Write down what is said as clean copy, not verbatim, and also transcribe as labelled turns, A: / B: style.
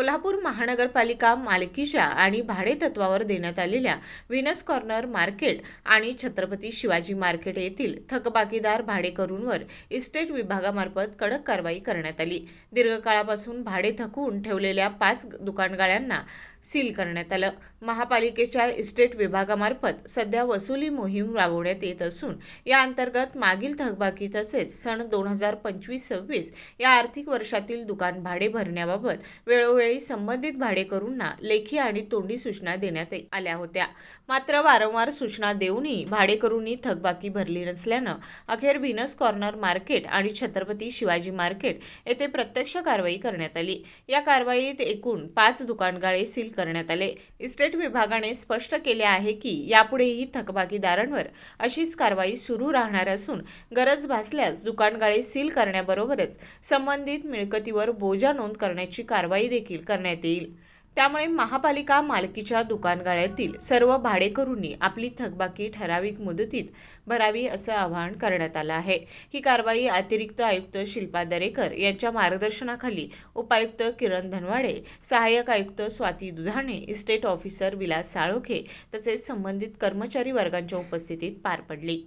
A: कोल्हापूर महानगरपालिका मालकीच्या आणि भाडेतत्वावर देण्यात आलेल्या व्हीनस कॉर्नर मार्केट आणि छत्रपती शिवाजी मार्केट येथील थकबाकीदार भाडेकरूंवर इस्टेट विभागामार्फत कडक कारवाई करण्यात आली। दीर्घकाळापासून भाडे थकवून ठेवलेल्या 5 दुकानगाळ्यांना सील करण्यात आलं। महापालिकेच्या इस्टेट विभागामार्फत सध्या वसुली मोहीम राबवण्यात येत असून या अंतर्गत मागील थकबाकी तसेच सन 2025-26 या आर्थिक वर्षातील दुकान भाडे भरण्याबाबत वेळोवेळी संबंधित भाडेकरूंना लेखी आणि तोंडी सूचना देण्यात आल्या होत्या। मात्र वारंवार सूचना देऊनही भाडेकरूंनी थकबाकी भरली नसल्यानं अखेर व्हीनस कॉर्नर मार्केट आणि छत्रपती शिवाजी मार्केट येथे प्रत्यक्ष कारवाई करण्यात आली। या कारवाईत एकूण 5 दुकानगाळे सील करण्यात आले। इस्टेट विभागाने स्पष्ट केले आहे की यापुढेही थकबाकीदारांवर अशीच कारवाई सुरू राहणार असून गरज भासल्यास दुकानगाळे सील करण्याबरोबरच संबंधित मिळकतीवर बोजा नोंद करण्याची कारवाई देखील करण्यात येईल। त्यामुळे महापालिका मालकीच्या दुकानगाळ्यातील सर्व भाडेकरूंनी आपली थकबाकी ठराविक मुदतीत भरावी असं आवाहन करण्यात आलं आहे। ही कारवाई अतिरिक्त आयुक्त शिल्पा दरेकर यांच्या मार्गदर्शनाखाली उपायुक्त किरण धनवाडे, सहाय्यक आयुक्त स्वाती दुधाणे, इस्टेट ऑफिसर विलास साळोखे तसेच संबंधित कर्मचारी वर्गांच्या उपस्थितीत पार पडली।